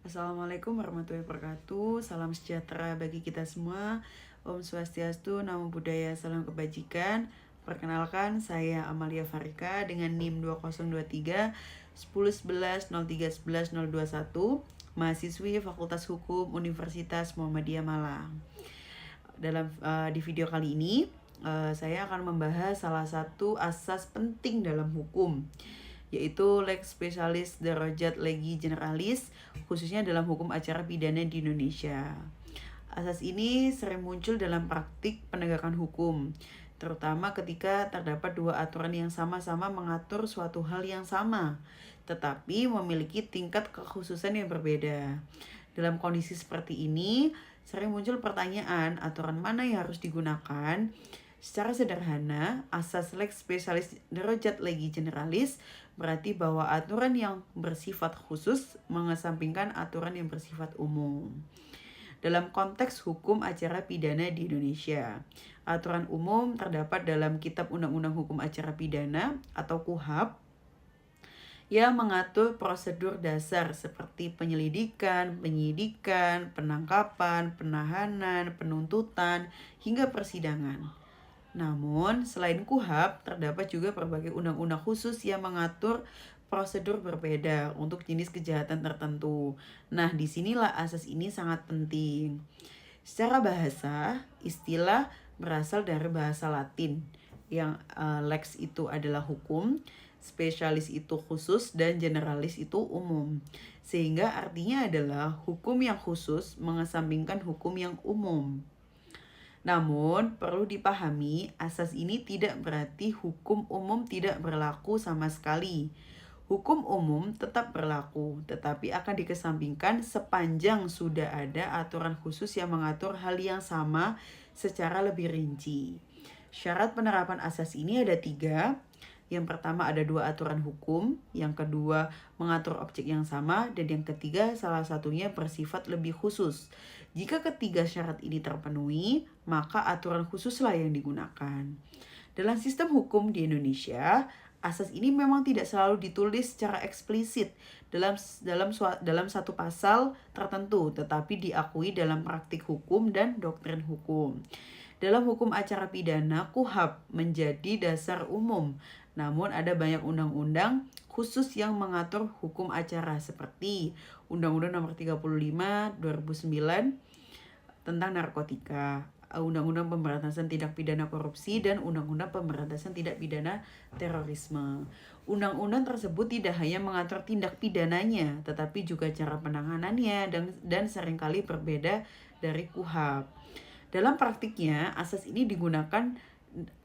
Assalamualaikum warahmatullahi wabarakatuh. Salam sejahtera bagi kita semua. Om Swastiastu, Namo Buddhaya, salam kebajikan. Perkenalkan, saya Amalia Farika dengan NIM 2023 1011 03 11 021, mahasiswi Fakultas Hukum Universitas Muhammadiyah Malang. Di video kali ini, saya akan membahas salah satu asas penting dalam hukum, yaitu lex specialis derajat legi generalis, khususnya dalam hukum acara pidana di Indonesia. Asas ini sering muncul dalam praktik penegakan hukum, terutama ketika terdapat dua aturan yang sama-sama mengatur suatu hal yang sama, tetapi memiliki tingkat kekhususan yang berbeda. Dalam kondisi seperti ini, sering muncul pertanyaan aturan mana yang harus digunakan. Secara sederhana, asas lex specialis derajat legi generalis berarti bahwa aturan yang bersifat khusus mengesampingkan aturan yang bersifat umum. Dalam konteks hukum acara pidana di Indonesia, aturan umum terdapat dalam Kitab Undang-Undang Hukum Acara Pidana atau KUHAP yang mengatur prosedur dasar seperti penyelidikan, penyidikan, penangkapan, penahanan, penuntutan, hingga persidangan. Namun, selain KUHAP, terdapat juga berbagai undang-undang khusus yang mengatur prosedur berbeda untuk jenis kejahatan tertentu. Nah, disinilah asas ini sangat penting. Secara bahasa, istilah berasal dari bahasa Latin, yang lex itu adalah hukum, spesialis itu khusus, dan generalis itu umum. Sehingga artinya adalah hukum yang khusus mengesampingkan hukum yang umum. Namun, perlu dipahami, asas ini tidak berarti hukum umum tidak berlaku sama sekali. Hukum umum tetap berlaku, tetapi akan dikesampingkan sepanjang sudah ada aturan khusus yang mengatur hal yang sama secara lebih rinci. Syarat penerapan asas ini ada 3. Yang pertama ada 2 aturan hukum, yang kedua mengatur objek yang sama, dan yang ketiga salah satunya bersifat lebih khusus. Jika ketiga syarat ini terpenuhi, maka aturan khususlah yang digunakan. Dalam sistem hukum di Indonesia, asas ini memang tidak selalu ditulis secara eksplisit dalam satu pasal tertentu, tetapi diakui dalam praktik hukum dan doktrin hukum. Dalam hukum acara pidana, KUHAP menjadi dasar umum. Namun ada banyak undang-undang khusus yang mengatur hukum acara seperti Undang-Undang Nomor 35 2009 tentang narkotika, Undang-Undang Pemberantasan Tindak Pidana Korupsi, dan Undang-Undang Pemberantasan Tindak Pidana Terorisme. Undang-undang tersebut tidak hanya mengatur tindak pidananya, tetapi juga cara penanganannya dan seringkali berbeda dari KUHAP. Dalam praktiknya, asas ini digunakan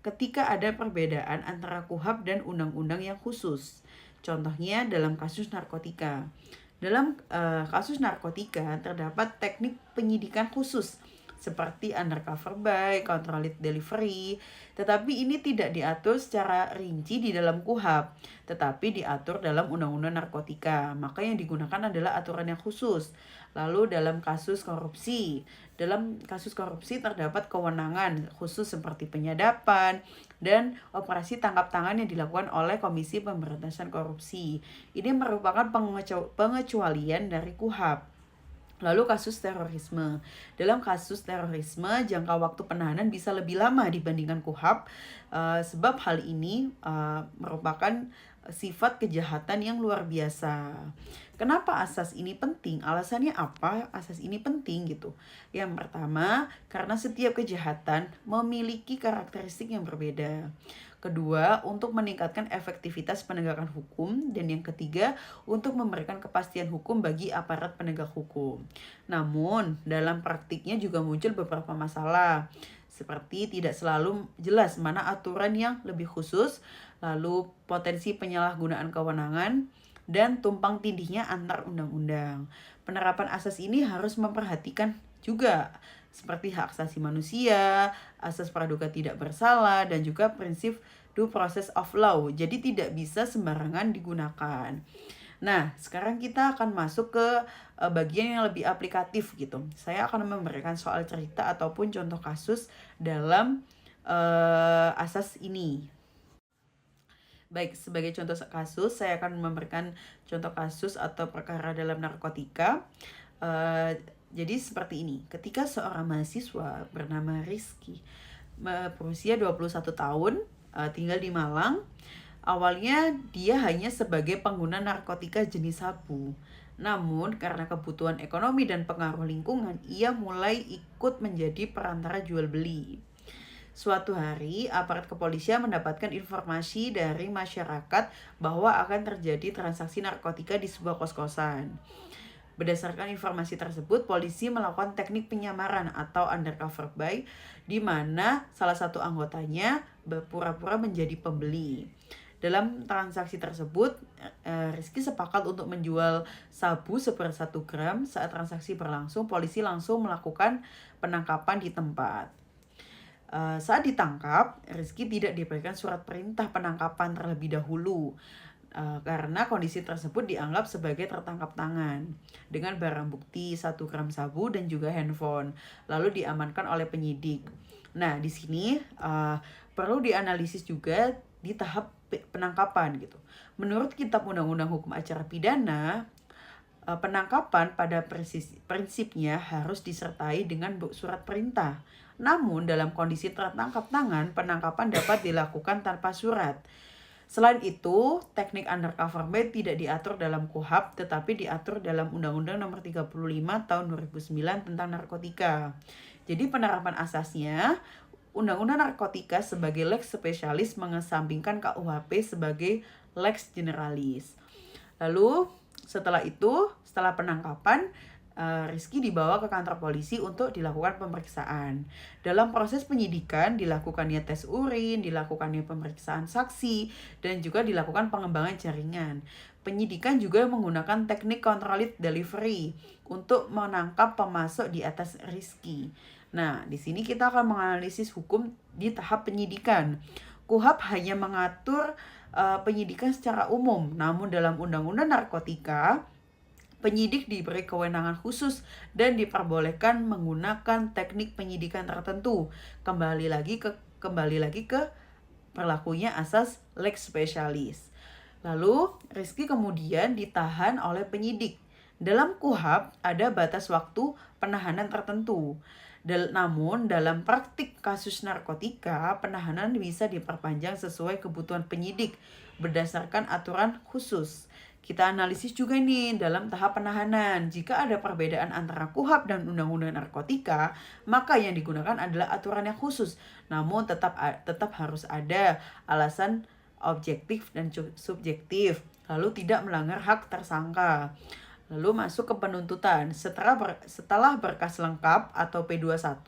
ketika ada perbedaan antara KUHAP dan undang-undang yang khusus. Contohnya dalam kasus narkotika. Dalam kasus narkotika terdapat teknik penyidikan khusus seperti undercover buy, controlled delivery, tetapi ini tidak diatur secara rinci di dalam KUHAP, tetapi diatur dalam Undang-Undang Narkotika. Maka yang digunakan adalah aturan yang khusus. Lalu dalam kasus korupsi terdapat kewenangan khusus seperti penyadapan dan operasi tangkap tangan yang dilakukan oleh Komisi Pemberantasan Korupsi. Ini merupakan pengecualian dari KUHAP. Lalu kasus terorisme. Dalam kasus terorisme, jangka waktu penahanan bisa lebih lama dibandingkan KUHAP, sebab hal ini merupakan sifat kejahatan yang luar biasa. Kenapa asas ini penting? Alasannya apa asas ini penting gitu? Yang pertama, karena setiap kejahatan memiliki karakteristik yang berbeda. Kedua, untuk meningkatkan efektivitas penegakan hukum. Dan yang ketiga, untuk memberikan kepastian hukum bagi aparat penegak hukum. Namun, dalam praktiknya juga muncul beberapa masalah, seperti tidak selalu jelas mana aturan yang lebih khusus, lalu potensi penyalahgunaan kewenangan, dan tumpang tindihnya antar undang-undang. Penerapan asas ini harus memperhatikan juga seperti hak asasi manusia, asas praduga tidak bersalah, dan juga prinsip due process of law. Jadi tidak bisa sembarangan digunakan. Nah, sekarang kita akan masuk ke bagian yang lebih aplikatif gitu. Saya akan memberikan soal cerita ataupun contoh kasus dalam asas ini. Baik, sebagai contoh kasus, saya akan memberikan contoh kasus atau perkara dalam narkotika. Jadi seperti ini, ketika seorang mahasiswa bernama Rizky berusia 21 tahun, tinggal di Malang. Awalnya dia hanya sebagai pengguna narkotika jenis sabu. Namun karena kebutuhan ekonomi dan pengaruh lingkungan, ia mulai ikut menjadi perantara jual beli. Suatu hari, aparat kepolisian mendapatkan informasi dari masyarakat bahwa akan terjadi transaksi narkotika di sebuah kos-kosan. Berdasarkan informasi tersebut, polisi melakukan teknik penyamaran atau undercover buy, di mana salah satu anggotanya berpura-pura menjadi pembeli. Dalam transaksi tersebut, Rizky sepakat untuk menjual sabu seper 1 gram. Saat transaksi berlangsung, polisi langsung melakukan penangkapan di tempat. Saat ditangkap, Rizky tidak diberikan surat perintah penangkapan terlebih dahulu karena kondisi tersebut dianggap sebagai tertangkap tangan dengan barang bukti 1 gram sabu dan juga handphone, lalu diamankan oleh penyidik. Nah, di sini perlu dianalisis juga di tahap penangkapan gitu. Menurut Kitab Undang-Undang Hukum Acara Pidana, penangkapan pada prinsipnya harus disertai dengan surat perintah. Namun dalam kondisi tertangkap tangan, penangkapan dapat dilakukan tanpa surat. Selain itu, teknik undercover buy tidak diatur dalam KUHP, tetapi diatur dalam Undang-Undang Nomor 35 Tahun 2009 tentang narkotika. Jadi penerapan asasnya, Undang-Undang Narkotika sebagai lex spesialis mengesampingkan KUHP sebagai lex generalis. Lalu setelah penangkapan, Rizky dibawa ke kantor polisi untuk dilakukan pemeriksaan. Dalam proses penyidikan dilakukannya tes urin, dilakukannya pemeriksaan saksi, dan juga dilakukan pengembangan jaringan. Penyidikan juga menggunakan teknik controlled delivery untuk menangkap pemasok di atas Rizky. Nah, di sini kita akan menganalisis hukum di tahap penyidikan. KUHP hanya mengatur penyidikan secara umum, namun dalam Undang-Undang Narkotika, penyidik diberi kewenangan khusus dan diperbolehkan menggunakan teknik penyidikan tertentu. Kembali lagi ke berlakunya asas lex specialis. Lalu, Rizky kemudian ditahan oleh penyidik. Dalam KUHP ada batas waktu penahanan tertentu. Namun dalam praktik kasus narkotika, penahanan bisa diperpanjang sesuai kebutuhan penyidik berdasarkan aturan khusus. Kita analisis juga nih dalam tahap penahanan. Jika ada perbedaan antara KUHP dan Undang-Undang Narkotika, maka yang digunakan adalah aturan yang khusus. Namun tetap harus ada alasan objektif dan subjektif, lalu tidak melanggar hak tersangka. Lalu masuk ke penuntutan. Setelah berkas lengkap atau P21,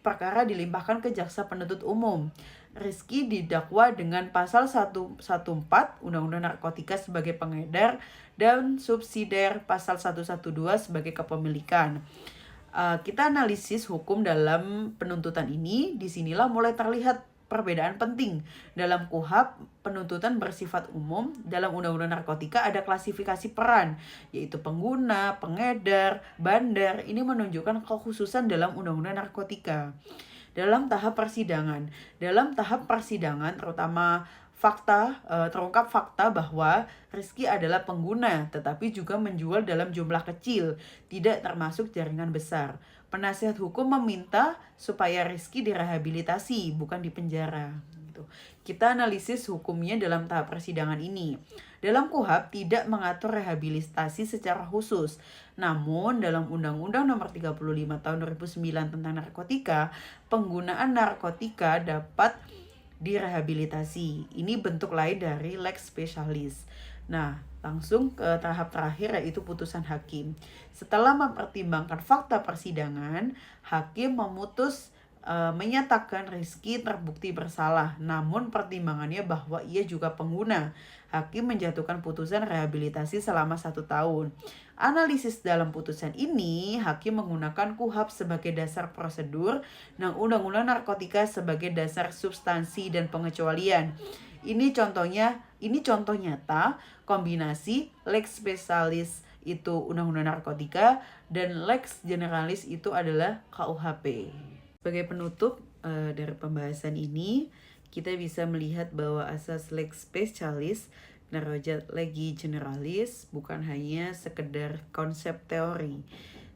perkara dilimpahkan ke jaksa penuntut umum. Rizky didakwa dengan pasal 114 Undang-Undang Narkotika sebagai pengedar dan subsidiar pasal 112 sebagai kepemilikan. Kita analisis hukum dalam penuntutan ini. Disinilah mulai terlihat perbedaan penting. Dalam KUHP, penuntutan bersifat umum. Dalam Undang-Undang Narkotika ada klasifikasi peran, yaitu pengguna, pengedar, bandar. Ini menunjukkan kekhususan dalam Undang-Undang Narkotika. Dalam tahap persidangan terutama terungkap fakta bahwa Rizky adalah pengguna, tetapi juga menjual dalam jumlah kecil, tidak termasuk jaringan besar. Penasihat hukum meminta supaya Rizky direhabilitasi, bukan dipenjara. Kita analisis hukumnya dalam tahap persidangan ini. Dalam KUHP tidak mengatur rehabilitasi secara khusus. Namun dalam Undang-Undang Nomor 35 Tahun 2009 tentang narkotika, penggunaan narkotika dapat direhabilitasi. Ini bentuk lain dari lex specialis. Nah, langsung ke tahap terakhir, yaitu putusan hakim. Setelah mempertimbangkan fakta persidangan, hakim menyatakan Rizky terbukti bersalah, namun pertimbangannya bahwa ia juga pengguna. Hakim menjatuhkan putusan rehabilitasi selama 1 tahun. Analisis dalam putusan ini, hakim menggunakan KUHP sebagai dasar prosedur dan Undang-Undang Narkotika sebagai dasar substansi dan pengecualian. Ini contoh nyata kombinasi lex specialis itu Undang-Undang Narkotika dan lex generalis itu adalah KUHP. Sebagai penutup dari pembahasan ini, kita bisa melihat bahwa asas lex specialis derajat legi generalis bukan hanya sekedar konsep teori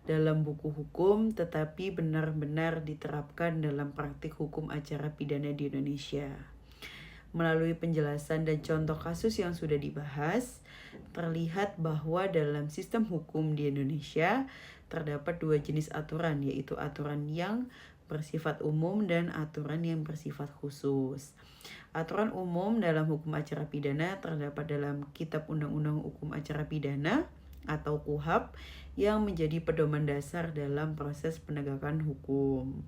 dalam buku hukum, tetapi benar-benar diterapkan dalam praktik hukum acara pidana di Indonesia. Melalui penjelasan dan contoh kasus yang sudah dibahas, terlihat bahwa dalam sistem hukum di Indonesia terdapat dua jenis aturan, yaitu aturan yang bersifat umum dan aturan yang bersifat khusus. Aturan umum dalam hukum acara pidana terdapat dalam Kitab Undang-Undang Hukum Acara Pidana atau KUHAP yang menjadi pedoman dasar dalam proses penegakan hukum.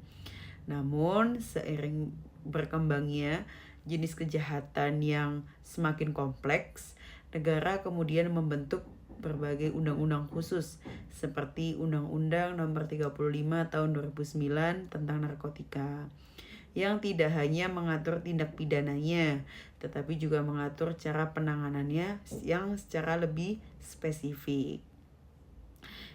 Namun, seiring berkembangnya jenis kejahatan yang semakin kompleks, negara kemudian membentuk berbagai undang-undang khusus seperti Undang-Undang Nomor 35 Tahun 2009 tentang narkotika yang tidak hanya mengatur tindak pidananya, tetapi juga mengatur cara penanganannya yang secara lebih spesifik.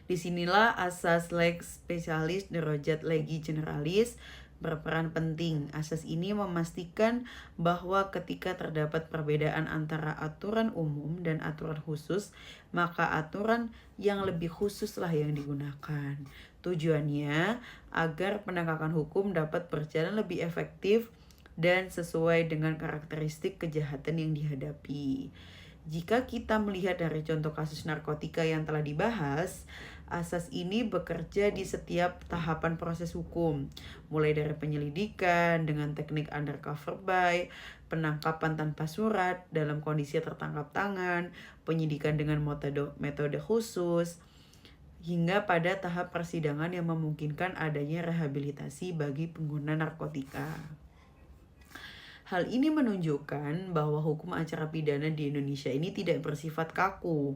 Disinilah asas lex specialis derajat legi generalis berperan penting. Asas ini memastikan bahwa ketika terdapat perbedaan antara aturan umum dan aturan khusus, maka aturan yang lebih khususlah yang digunakan. Tujuannya agar penegakan hukum dapat berjalan lebih efektif dan sesuai dengan karakteristik kejahatan yang dihadapi. Jika kita melihat dari contoh kasus narkotika yang telah dibahas, asas ini bekerja di setiap tahapan proses hukum, mulai dari penyelidikan dengan teknik undercover buy, penangkapan tanpa surat dalam kondisi tertangkap tangan, penyidikan dengan metode khusus, hingga pada tahap persidangan yang memungkinkan adanya rehabilitasi bagi pengguna narkotika. Hal ini menunjukkan bahwa hukum acara pidana di Indonesia ini tidak bersifat kaku,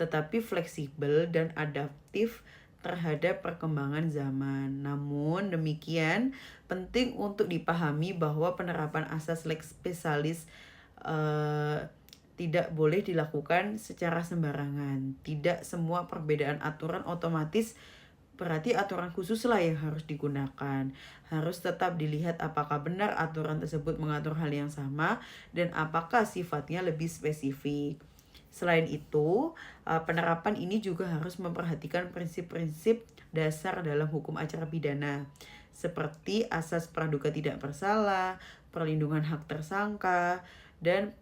tetapi fleksibel dan adaptif terhadap perkembangan zaman. Namun demikian, penting untuk dipahami bahwa penerapan asas lex specialis tidak boleh dilakukan secara sembarangan. Tidak semua perbedaan aturan otomatis berarti aturan khususlah yang harus digunakan. Harus tetap dilihat apakah benar aturan tersebut mengatur hal yang sama dan apakah sifatnya lebih spesifik. Selain itu, penerapan ini juga harus memperhatikan prinsip-prinsip dasar dalam hukum acara pidana, seperti asas praduga tidak bersalah, perlindungan hak tersangka, dan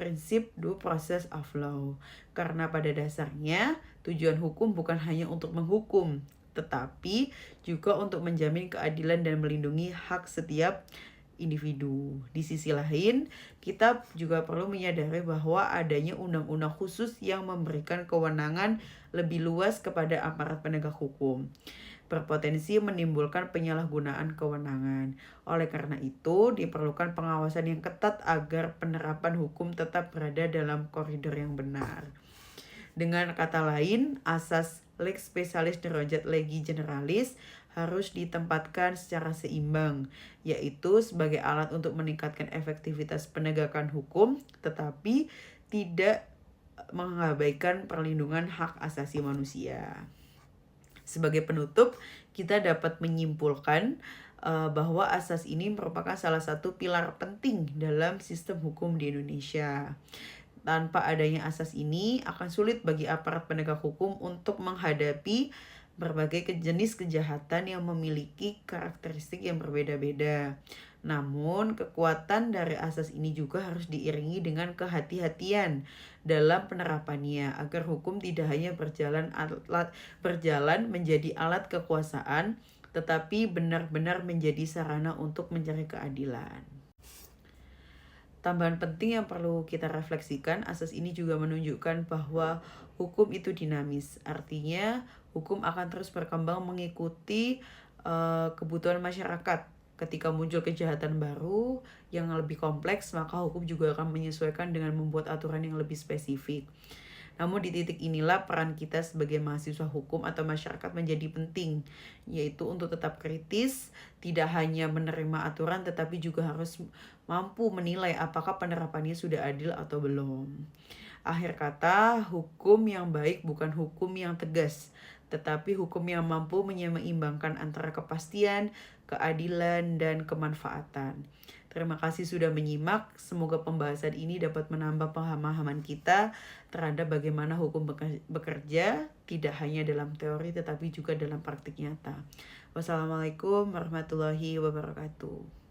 prinsip due process of law. Karena pada dasarnya tujuan hukum bukan hanya untuk menghukum, tetapi juga untuk menjamin keadilan dan melindungi hak setiap individu. Di sisi lain, kita juga perlu menyadari bahwa adanya undang-undang khusus yang memberikan kewenangan lebih luas kepada aparat penegak hukum, berpotensi menimbulkan penyalahgunaan kewenangan. Oleh karena itu, diperlukan pengawasan yang ketat agar penerapan hukum tetap berada dalam koridor yang benar. Dengan kata lain, asas lex specialis derajat legi generalis harus ditempatkan secara seimbang, yaitu sebagai alat untuk meningkatkan efektivitas penegakan hukum, tetapi tidak mengabaikan perlindungan hak asasi manusia. Sebagai penutup, kita dapat menyimpulkan bahwa asas ini merupakan salah satu pilar penting dalam sistem hukum di Indonesia. Tanpa adanya asas ini, akan sulit bagi aparat penegak hukum untuk menghadapi berbagai jenis kejahatan yang memiliki karakteristik yang berbeda-beda. Namun, kekuatan dari asas ini juga harus diiringi dengan kehati-hatian dalam penerapannya agar hukum tidak hanya berjalan menjadi alat kekuasaan, tetapi benar-benar menjadi sarana untuk mencari keadilan. Tambahan penting yang perlu kita refleksikan, asas ini juga menunjukkan bahwa hukum itu dinamis. Artinya, hukum akan terus berkembang mengikuti kebutuhan masyarakat. Ketika muncul kejahatan baru yang lebih kompleks, maka hukum juga akan menyesuaikan dengan membuat aturan yang lebih spesifik. Namun di titik inilah peran kita sebagai mahasiswa hukum atau masyarakat menjadi penting, yaitu untuk tetap kritis, tidak hanya menerima aturan tetapi juga harus mampu menilai apakah penerapannya sudah adil atau belum. Akhir kata, hukum yang baik bukan hukum yang tegas, tetapi hukum yang mampu menyeimbangkan antara kepastian, keadilan, dan kemanfaatan. Terima kasih sudah menyimak. Semoga pembahasan ini dapat menambah pemahaman kita terhadap bagaimana hukum bekerja, tidak hanya dalam teori tetapi juga dalam praktik nyata. Wassalamualaikum warahmatullahi wabarakatuh.